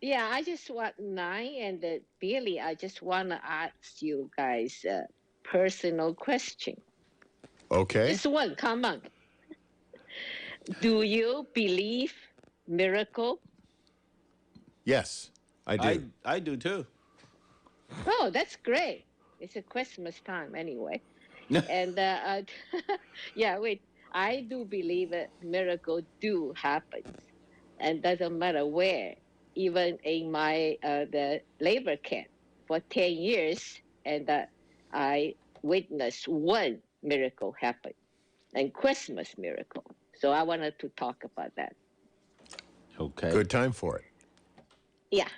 Yeah, I just want nine, and Billy, I just want to ask you guys a personal question. Okay. Just one, come on. Do you believe miracle? Yes, I do. I do too. Oh, that's great. It's a Christmas time anyway. And yeah, wait, I do believe a miracle do happens, and doesn't matter where. Even in my the labor camp for 10 years, and I witnessed one miracle happen, and Christmas miracle. So I wanted to talk about that. Okay. Good time for it. Yeah,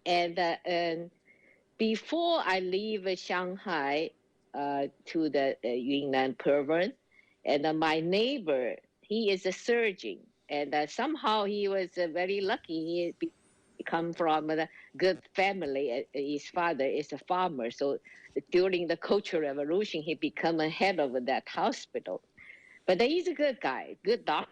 and before I leave Shanghai to the Yunnan province, and my neighbor, he is a surgeon, and somehow he was very lucky. He come from a good family. His father is a farmer, so during the Cultural Revolution, he became a head of that hospital. But he's a good guy, good doctor.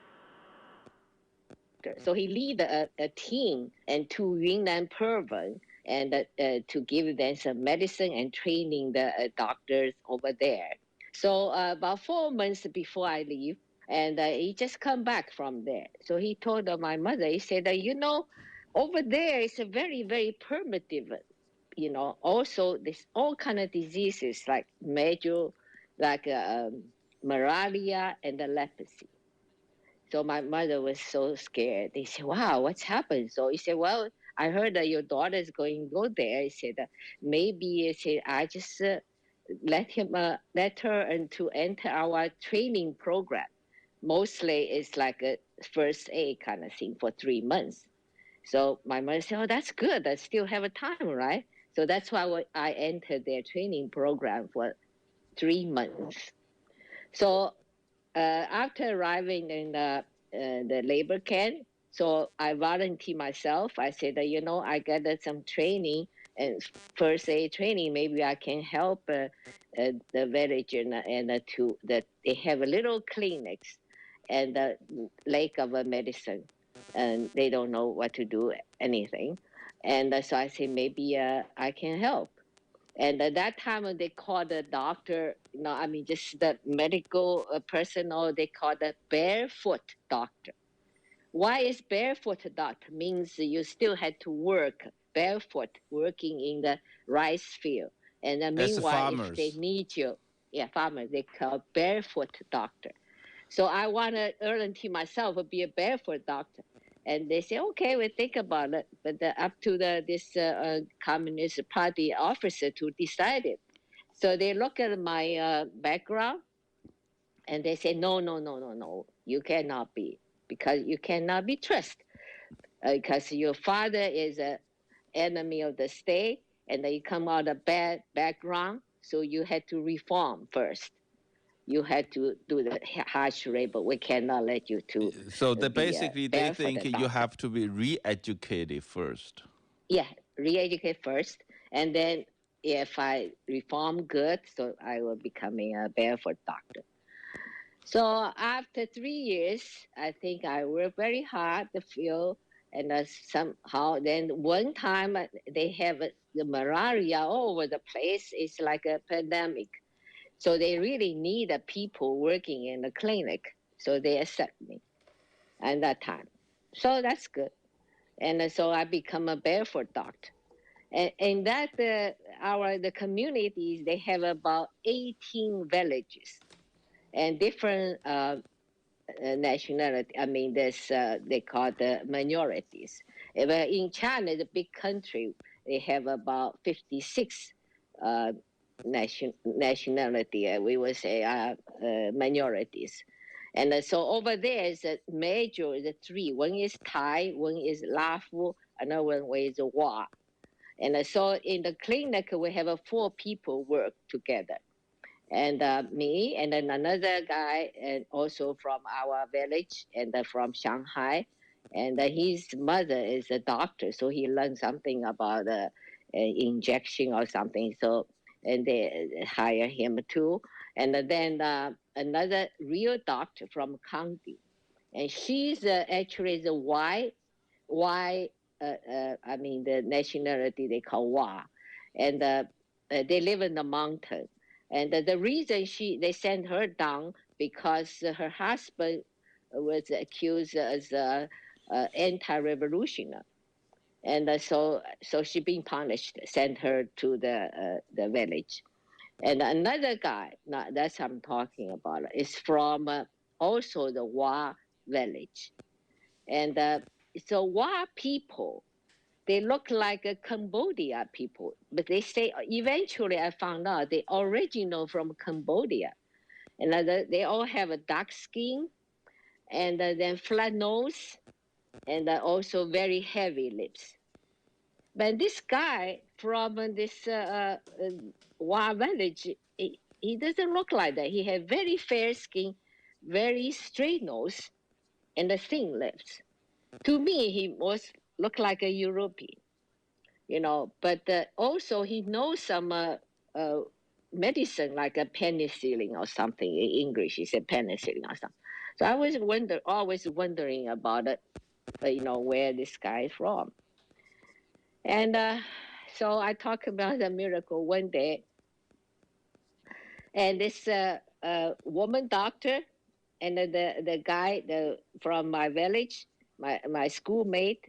So he lead a team and to Yunnan province and to give them some medicine and training the doctors over there. So about 4 months before I leave, and he just come back from there. So he told my mother, he said, over there is a very, very primitive, also this all kind of diseases like major, like malaria and the leprosy. So my mother was so scared. They said, "Wow, what's happened?" So he said, "Well, I heard that your daughter's going to go there." He said, "Maybe," he said, "I just let her and to enter our training program. Mostly it's like a first aid kind of thing for 3 months." So my mother said, "Oh, that's good. I still have a time, right?" So that's why I entered their training program for 3 months. So after arriving in the labor camp, so I volunteered myself. I said that, I got some training and first aid training. Maybe I can help the village and to that they have a little clinics and the lack of medicine, and they don't know what to do anything. And so I said maybe I can help. And at that time, they called the doctor, I mean, just the medical personnel, they called the barefoot doctor. Why is barefoot doctor? Means you still had to work barefoot, working in the rice field. And As the meanwhile, if they farmers. need you, yeah, farmers, they call barefoot doctor. So I want to earn to myself be a barefoot doctor. And they say, okay, we think about it. But up to this Communist Party officer to decide it. So they look at my background and they say, no, no, no, no, no, you cannot be, because you cannot be trusted, because your father is an enemy of the state and you come out of bad background. So you had to reform first. You had to do the harsh labor. We cannot let you to So be a basically they barefoot think you doctor. have to be re-educated first. Yeah, re-educate first, and then if I reform good, so I will becoming a barefoot doctor. So after 3 years, I think I worked very hard to feel, and somehow then one time they have the malaria all over the place. It's like a pandemic. So they really need people working in the clinic. So they accept me at that time. So that's good. And so I become a barefoot doctor. And that the communities, they have about 18 villages and different nationality. I mean, there's they call the minorities. In China, the big country, they have about 56 uh, nationality. We would say minorities. And so over there is a major, the three. One is Thai, one is Lafu, another one is Wa. And so in the clinic, we have four people work together. And me and then another guy, and also from our village and from Shanghai. And his mother is a doctor, so he learned something about injection or something. So, and they hire him too. And then another real doctor from county, and she's actually the white the nationality they call Wa, and they live in the mountain. And the reason they sent her down because her husband was accused as anti-revolutionary, and so she been punished, sent her to the village. And another guy, that's what I'm talking about, is from also the Wa village. And so Wa people, they look like Cambodia people, but they say eventually I found out they original from Cambodia. And they all have a dark skin and then flat nose and also very heavy lips. But this guy from this Wa village, he doesn't look like that. He had very fair skin, very straight nose, and a thin lips. To me, he looked like a European, but also he knows some medicine like a penicillin or something. In English, he said penicillin or something. So I was always wondering about it, where this guy is from. And so I talked about the miracle one day, and this woman doctor and the guy from my village, my schoolmate,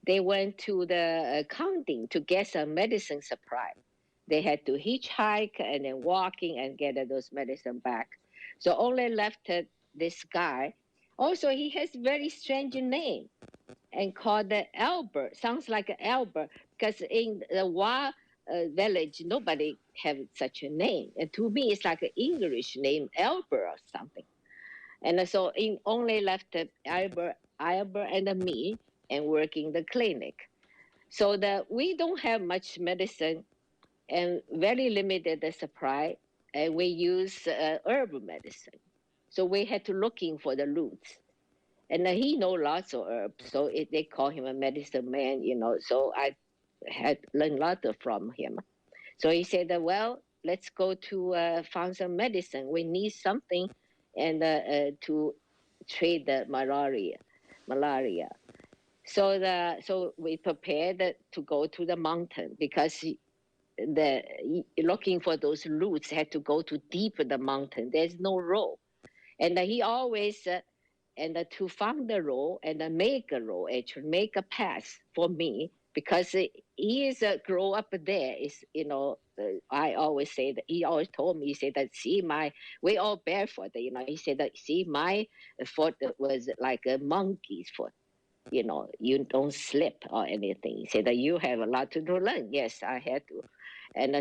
they went to the counting to get some medicine supply. They had to hitchhike and then walking and get those medicine back. So only left this guy. Also, he has very strange name and called Albert. Sounds like Albert because in the Wa village, nobody have such a name. And to me, it's like an English name, Albert or something. And so only left Albert and me and working the clinic. So we don't have much medicine and very limited supply, and we use herb medicine. So we had to looking for the roots. And he know lots of herbs, so they call him a medicine man, so I had learned a lot from him. So he said, well, let's go to find some medicine. We need something and to treat the malaria. So we prepared to go to the mountain because looking for those roots had to go to deep in the mountain. There's no road. And he always, to find the road and make a road, actually make a path for me, because he is grow up there. Is I always say that he always told me, he said that we all barefoot. He said that my foot was like a monkey's foot. You don't slip or anything. He said that you have a lot to learn. Yes, I had to, and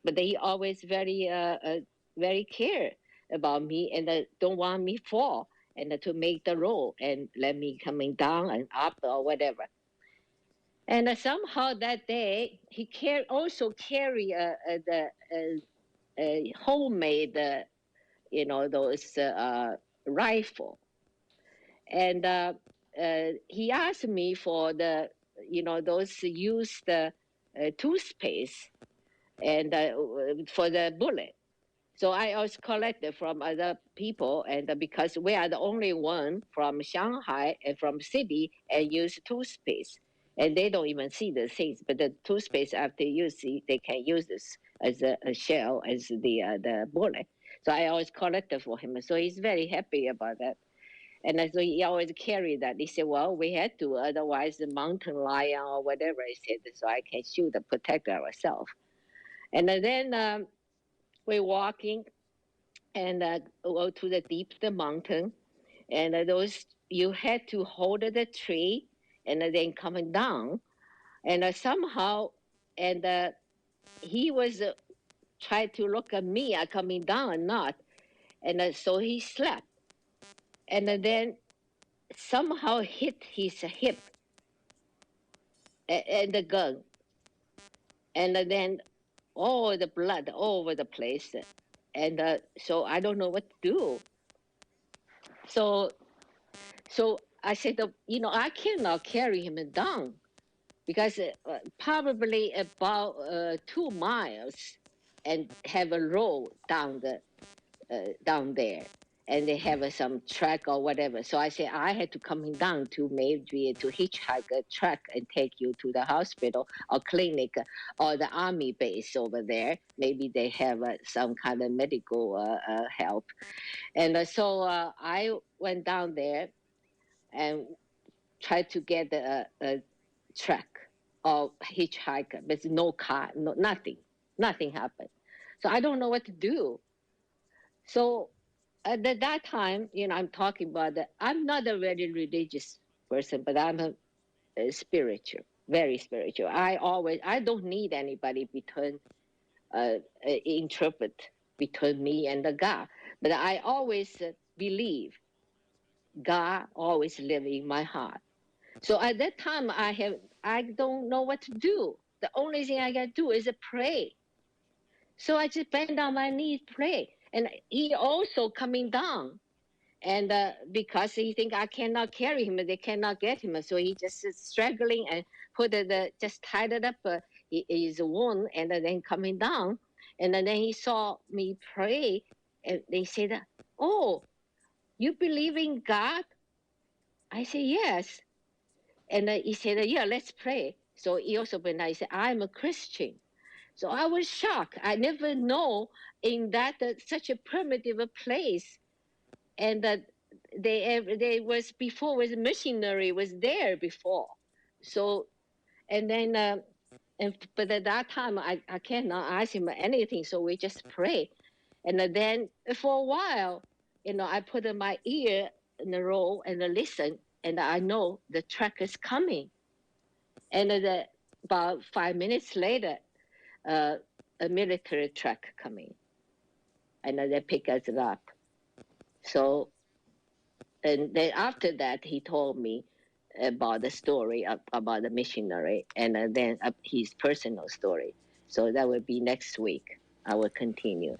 but he always very care about me and don't want me fall and to make the road and let me coming down and up or whatever. And somehow that day, he also carry the homemade, those rifle. And he asked me for those used toothpaste and for the bullet. So I always collected from other people, and because we are the only one from Shanghai and from city and use toothpaste, and they don't even see the things. But the toothpaste after you see, they can use this as a shell as the bullet. So I always collected for him. So he's very happy about that. And so he always carried that. He said, well, we had to, otherwise the mountain lion or whatever, he said, so I can shoot and protect ourselves. And then we're walking and go to the deep the mountain, and those you had to hold the tree and then coming down, and somehow, and he was trying to look at me coming down or not, and so he slept, and then somehow hit his hip and the gun, and then all the blood all over the place. And so I don't know what to do. So I said, I cannot carry him down because probably about 2 miles and have a road down there. and they have some truck or whatever. So I said I had to coming down to maybe to hitchhike a truck and take you to the hospital or clinic or the army base over there. Maybe they have some kind of medical help. And so I went down there and tried to get a truck or hitchhiker, but no car, no, nothing happened. So I don't know what to do. So at that time, I'm talking about that. I'm not a very religious person, but I'm a spiritual, very spiritual. I don't need anybody between, interpret between me and the God. But I always believe God always live in my heart. So at that time, I don't know what to do. The only thing I can do is pray. So I just bend on my knees, pray. And he also coming down. And because he think I cannot carry him, they cannot get him. So he just is struggling and just tied it up his wound and then coming down. And then he saw me pray and they said, "Oh, you believe in God?" I said, "Yes." And he said, "Yeah, let's pray." So he also went, I said, "I'm a Christian." So I was shocked. I never know in that such a primitive place. And they was before was missionary was there before. So and then but at that time I cannot ask him anything. So we just pray. And then for a while, I put my ear in the roll and I listen, and I know the truck is coming. And about 5 minutes later, a military truck coming, and they pick us up. So, and then after that, he told me about the story about the missionary, and then his personal story. So that will be next week. I will continue.